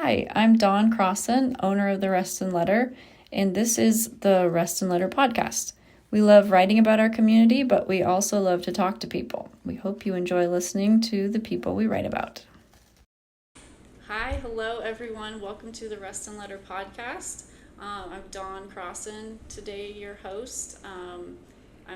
Hi, I'm Dawn Crossan, owner of the Rest and Letter, and this is the Rest and Letter podcast. We love writing about our community, but we also love to talk to people. We hope you enjoy listening to the people we write about. Hi, hello everyone. Welcome to the Rest and Letter podcast. I'm Dawn Crossan, today your host. I'm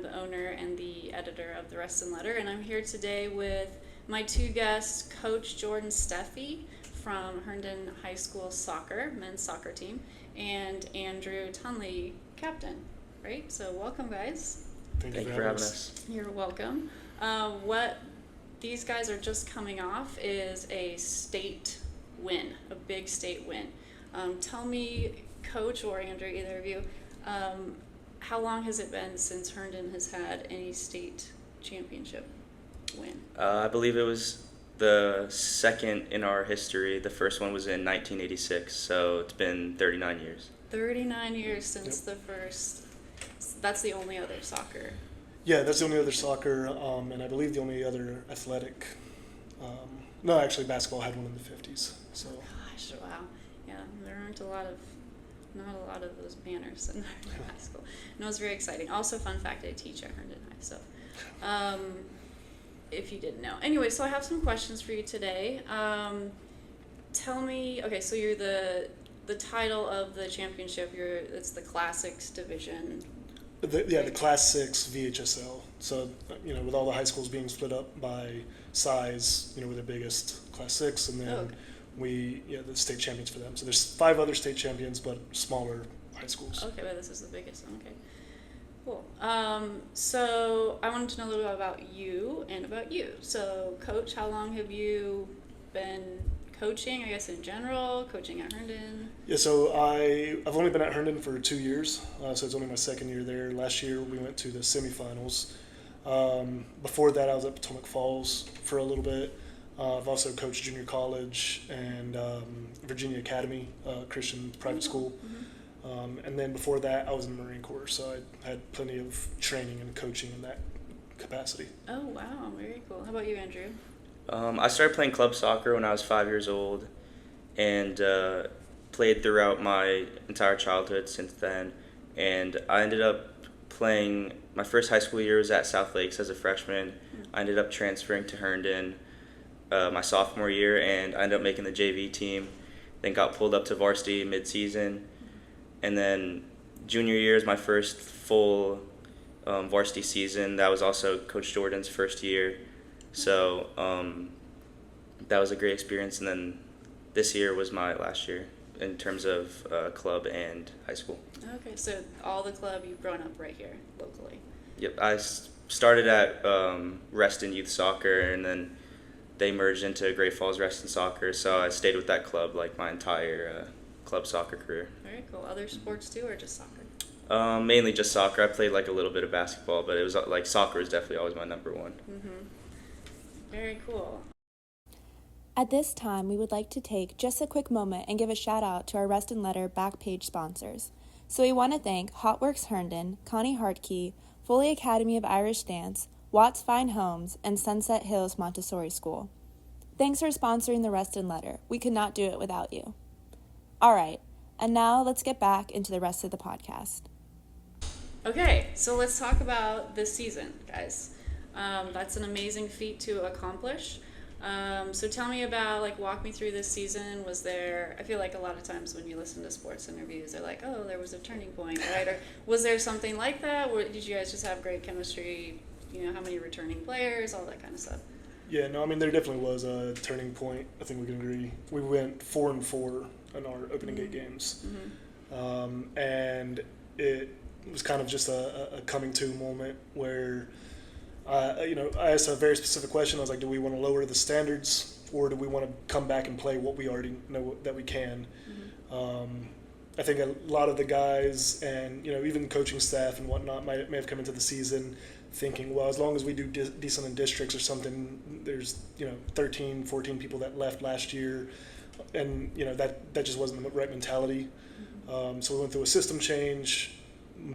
the owner and the editor of the Rest and Letter, and I'm here today with my two guests, Coach Jordan Steffy from Herndon High School soccer, men's soccer team, and Andrew Tunley, captain, right? So welcome, guys. Thank you for having us. You're welcome. What these guys are just coming off is a state win, a big state win. Tell me, Coach or Andrew, either of you, how long has it been since Herndon has had any state championship win? I believe it was the second in our history. The first one was in 1986, so it's been 39 years. 39 years since the first. That's the only other soccer. Yeah, that's the only other soccer, and I believe the only other athletic. No, actually, basketball had one in the 50s. So. Gosh, wow. Yeah, there aren't not a lot of those banners in high school. And it was very exciting. Also, fun fact, I teach at Herndon High, so if you didn't know. Anyway, so I have some questions for you today. Tell me, okay, so you're the title of the championship, it's the Classics division. The Class 6 VHSL. So, with all the high schools being split up by size, we're the biggest Class 6, and then the state champions for them. So there's 5 other state champions, but smaller high schools. Okay, well, this is the biggest one. Okay, cool. So I wanted to know a little bit about you and about you. So, Coach, how long have you been coaching, I guess, in general, coaching at Herndon? Yeah, so I've only been at Herndon for 2 years, so it's only my second year there. Last year we went to the semifinals. Before that I was at Potomac Falls for a little bit. I've also coached junior college and Virginia Academy, Christian private school. Mm-hmm. And then before that I was in the Marine Corps, so I had plenty of training and coaching in that capacity. Oh, wow, very cool. How about you, Andrew? I started playing club soccer when I was 5 years old, and played throughout my entire childhood since then. And I ended up playing, my first high school year was at South Lakes as a freshman. I ended up transferring to Herndon my sophomore year, and I ended up making the JV team. Then got pulled up to varsity mid-season. And then junior year is my first full varsity season. That was also Coach Jordan's first year. So that was a great experience, and then this year was my last year in terms of club and high school. Okay, so all the club, you've grown up right here locally. Yep, I started at Reston Youth Soccer, and then they merged into Great Falls Reston Soccer, so I stayed with that club like my entire club soccer career. Very cool. Other sports too, or just soccer? Mainly just soccer. I played like a little bit of basketball, but it was like soccer was definitely always my number one. Mm-hmm. Very cool. At this time, we would like to take just a quick moment and give a shout out to our Rest and Letter back page sponsors. So we want to thank Hotworks Herndon, Connie Hartkey, Foley Academy of Irish Dance, Watts Fine Homes, and Sunset Hills Montessori School. Thanks for sponsoring the Rest and Letter. We could not do it without you. All right, and now let's get back into the rest of the podcast. Okay, so let's talk about this season, guys. That's an amazing feat to accomplish. So tell me about, walk me through this season. Was there, I feel like a lot of times when you listen to sports interviews, they're like, oh, there was a turning point, right? Or was there something like that? Or did you guys just have great chemistry? How many returning players, all that kind of stuff? Yeah, no, I mean, there definitely was a turning point. I think we can agree. We went 4-4 in our opening 8 games. Mm-hmm. And it was kind of just a coming to moment where I asked a very specific question. I was like, do we want to lower the standards, or do we want to come back and play what we already know that we can? Mm-hmm. I think a lot of the guys and, even coaching staff and whatnot may have come into the season thinking, well, as long as we do decent in districts or something, there's, 13, 14 people that left last year, and, that just wasn't the right mentality. Mm-hmm. So we went through a system change.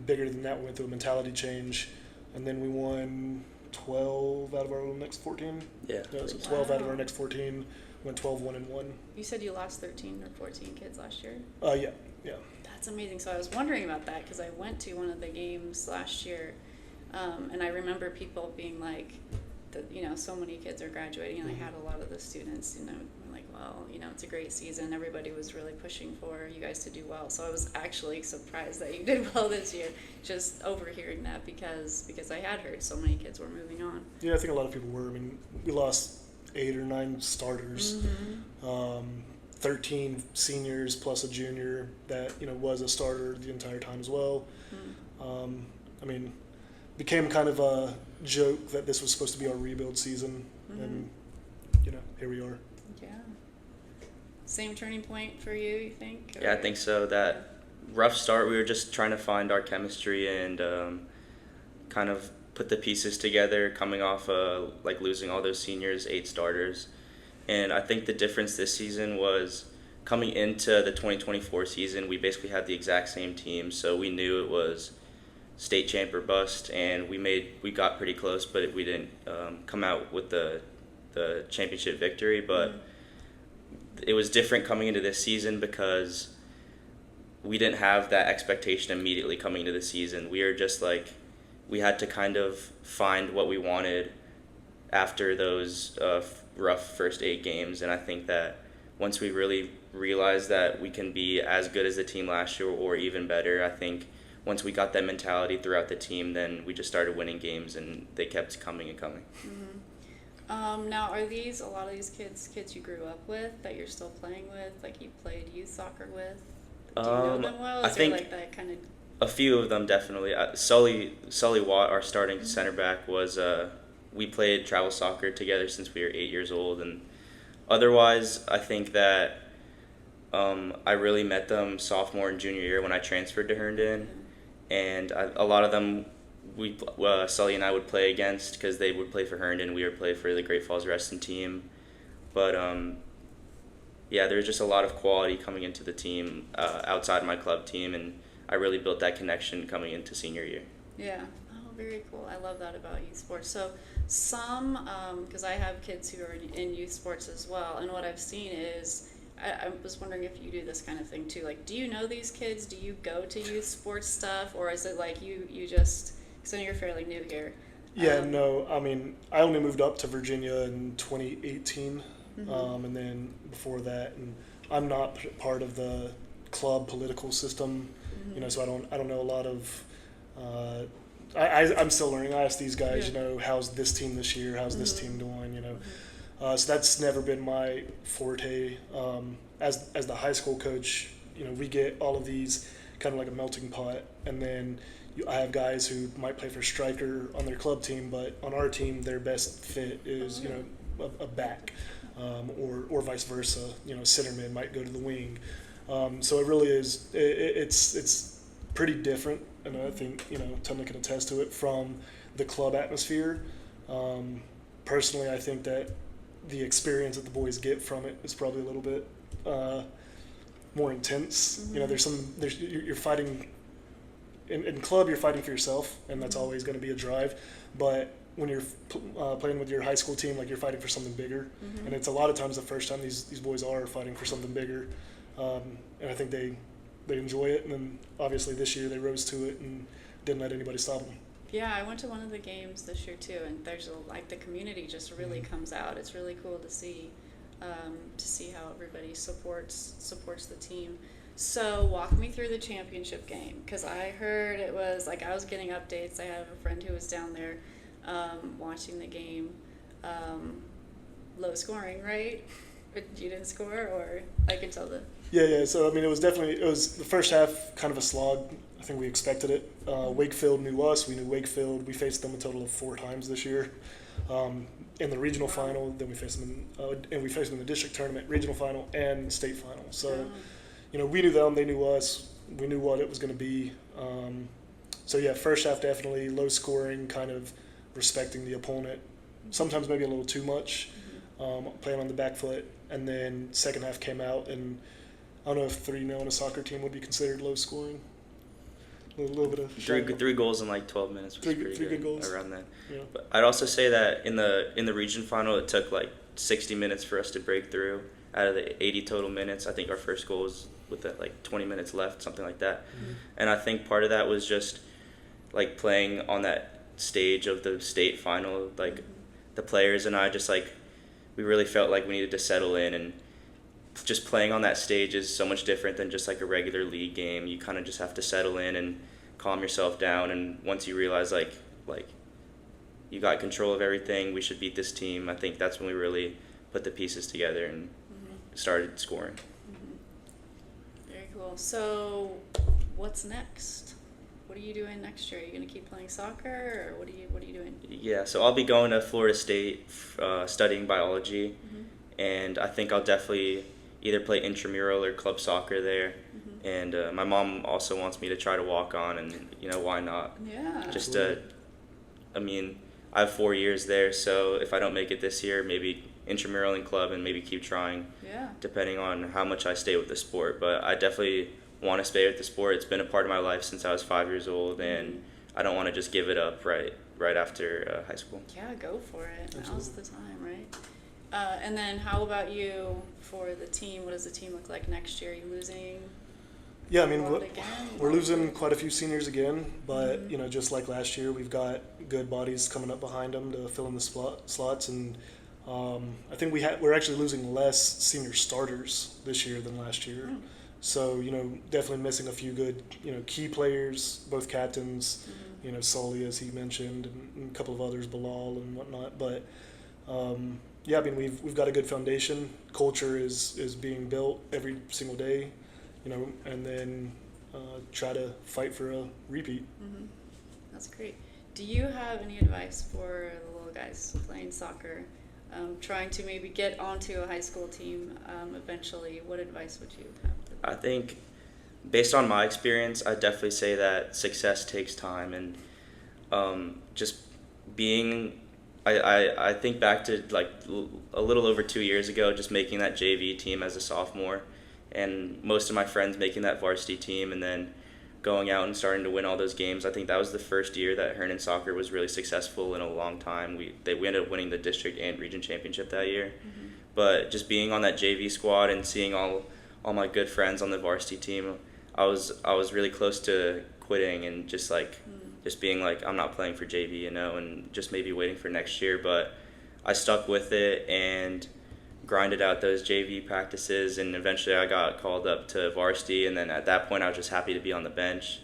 Bigger than that, we went through a mentality change, and then we won 12 out of our next 14. Yeah. So 12 out of our next 14 Went 12-1-1. You said you lost 13 or 14 kids last year? Yeah. That's amazing. So I was wondering about that because I went to one of the games last year, and I remember people being like, so many kids are graduating, and I had a lot of the students, like, well, it's a great season. Everybody was really pushing for you guys to do well. So I was actually surprised that you did well this year, just overhearing that because I had heard so many kids were moving on. Yeah, I think a lot of people were. I mean, we lost 8 or 9 starters. 13 seniors plus a junior that was a starter the entire time as well. I mean, became kind of a joke that this was supposed to be our rebuild season, and here we are. Yeah. Same turning point for you think? Or? Yeah, I think so. That rough start, we were just trying to find our chemistry and kind of put the pieces together, coming off like losing all those seniors, 8 starters. And I think the difference this season was coming into the 2024 season, we basically had the exact same team, so we knew it was state champ or bust, and we got pretty close, but we didn't come out with the championship victory. But it was different coming into this season because we didn't have that expectation immediately coming into the season. We were just like, we had to kind of find what we wanted after those rough first 8 games, and I think that once we really realized that we can be as good as the team last year or even better, I think once we got that mentality throughout the team, then we just started winning games, and they kept coming and coming. Now, are a lot of these kids you grew up with that you're still playing with, like you played youth soccer with? Do you know them well? Is I think there like that kind of... A few of them definitely. Sully Watt, our starting center back, was we played travel soccer together since we were 8 years old, and otherwise, I think that I really met them sophomore and junior year when I transferred to Herndon, and a lot of them Sully and I would play against because they would play for Herndon, we would play for the Great Falls Wrestling team, but yeah, there's just a lot of quality coming into the team outside my club team, and I really built that connection coming into senior year. Yeah. Oh, very cool. I love that about youth sports. So some, because I have kids who are in youth sports as well, and what I've seen is, I was wondering if you do this kind of thing too. Like, do you know these kids? Do you go to youth sports stuff? Or is it like you just, because I know you're fairly new here. Yeah, no, I mean, I only moved up to Virginia in 2018, and then before that, and I'm not part of the club political system, so I don't know a lot of, I'm still learning. I ask these guys, how's this team this year? How's this team doing? So that's never been my forte. As the high school coach, we get all of these kind of like a melting pot, and then I have guys who might play for striker on their club team, but on our team, their best fit is a back, or vice versa. Centerman might go to the wing. So it really is. It's pretty different, and I think Tunley can attest to it from the club atmosphere. Personally, I think that the experience that the boys get from it is probably a little bit more intense. You're fighting in club. You're fighting for yourself, and that's always going to be a drive. But when you're playing with your high school team, like, you're fighting for something bigger, and it's a lot of times the first time these boys are fighting for something bigger, and I think they enjoy it. And then obviously this year they rose to it and didn't let anybody stop them. Yeah, I went to one of the games this year too, and there's the community just really comes out. It's really cool to see how everybody supports the team. So walk me through the championship game, because I heard it was like, I was getting updates. I have a friend who was down there watching the game. Low scoring, right? But you didn't score, or I can tell the... Yeah. So I mean, it was the first half kind of a slog. I think we expected it. Wakefield knew us. We knew Wakefield. We faced them a total of 4 times this year. In the regional final, then we faced them in the district tournament, regional final, and state final. So, we knew them. They knew us. We knew what it was going to be. So yeah, first half definitely low scoring, kind of respecting the opponent. Sometimes maybe a little too much, playing on the back foot. And then second half came out, and I don't know if 3-0 in a soccer team would be considered low scoring. A little bit of three goals in like 12 minutes. Was three good goals around that. Yeah. But I'd also say that in the region final, it took like 60 minutes for us to break through out of the 80 total minutes. I think our first goal was with like 20 minutes left, something like that. Mm-hmm. And I think part of that was just like playing on that stage of the state final. Like the players and I just like, we really felt like we needed to settle in, and just playing on that stage is so much different than just like a regular league game. You kind of just have to settle in and calm yourself down, and once you realize like you got control of everything, we should beat this team, I think that's when we really put the pieces together and started scoring. Very cool. So what's next? What are you doing next year? Are you going to keep playing soccer, or what are you doing? Yeah, so I'll be going to Florida State studying biology, and I think I'll definitely either play intramural or club soccer there. And my mom also wants me to try to walk on, and why not? Yeah. Just I mean, I have 4 years there, so if I don't make it this year, maybe intramural and club, and maybe keep trying. Yeah. Depending on how much I stay with the sport, but I definitely want to stay with the sport. It's been a part of my life since I was 5 years old, and I don't want to just give it up right after high school. Yeah, go for it. Absolutely. Now's the time, right? And then how about you for the team? What does the team look like next year? Are you losing? Yeah, I mean, a lot again? we're losing quite a few seniors again, but just like last year, we've got good bodies coming up behind them to fill in the slots, and I think we're actually losing less senior starters this year than last year. So definitely missing a few good key players, both captains, Sully, as he mentioned, and a couple of others, Bilal and whatnot. But yeah, I mean, we've got a good foundation. Culture is being built every single day. And then try to fight for a repeat. That's great. Do you have any advice for the little guys playing soccer, trying to maybe get onto a high school team eventually? What advice would you have? I think, based on my experience, I'd definitely say that success takes time, and just being, I think back to like a little over 2 years ago, just making that JV team as a sophomore, and most of my friends making that varsity team, and then going out and starting to win all those games. I think that was the first year that Herndon soccer was really successful in a long time. We ended up winning the district and region championship that year. But just being on that JV squad and seeing all my good friends on the varsity team, I was really close to quitting and just being like, I'm not playing for JV, and just maybe waiting for next year. But I stuck with it and grinded out those JV practices, and eventually I got called up to varsity, and then at that point I was just happy to be on the bench.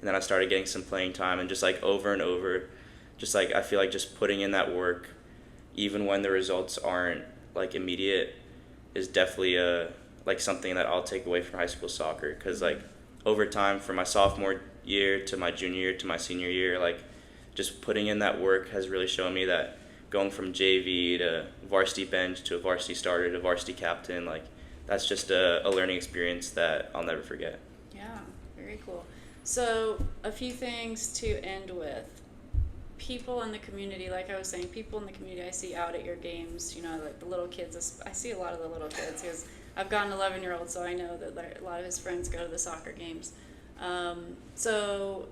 And then I started getting some playing time, and just like over and over, just like I feel like just putting in that work, even when the results aren't like immediate, is definitely like something that I'll take away from high school soccer. Because like over time, from my sophomore year to my junior year to my senior year, like just putting in that work has really shown me that going from JV to varsity bench to a varsity starter to varsity captain, like that's just a learning experience that I'll never forget. Yeah, very cool. So a few things to end with. People in the community, like I was saying, people in the community I see out at your games, like the little kids. I see a lot of the little kids because I've got an 11-year-old, so I know that a lot of his friends go to the soccer games. So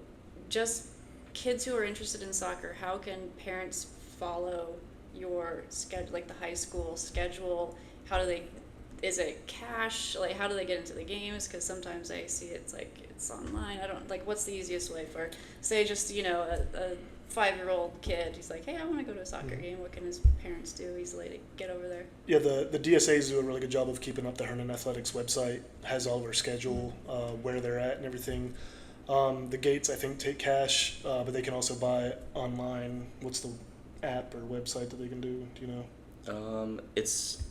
just kids who are interested in soccer, how can parents follow your schedule, like the high school schedule? Is it cash? Like, how do they get into the games? Because sometimes I see it's online. I don't, like, what's the easiest way for, say, just, a 5-year-old kid, he's like, hey, I want to go to a soccer game. What can his parents do easily to get over there? Yeah, the DSAs do a really good job of keeping up. The Herndon Athletics website has all of our schedule, where they're at and everything. The gates, I think, take cash, but they can also buy it online. What's the app or website that they can do? Do you know? It's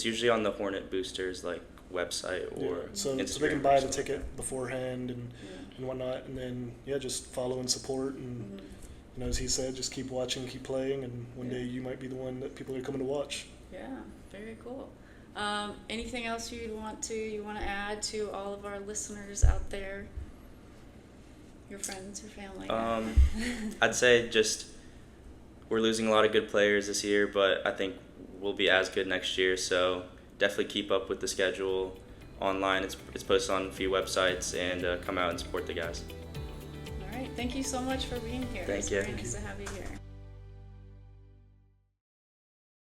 usually on the Hornet Boosters like website or so Instagram, they can buy the ticket beforehand and whatnot, and then just follow and support, and as he said, just keep watching, keep playing, and one day you might be the one that people are coming to watch. Yeah, very cool. Anything else you want to add to all of our listeners out there? Your friends, your family? I'd say just we're losing a lot of good players this year, but I think we'll be as good next year. So definitely keep up with the schedule online. It's posted on a few websites, and come out and support the guys. All right. Thank you so much for being here. Thank you. It's very nice to have you here.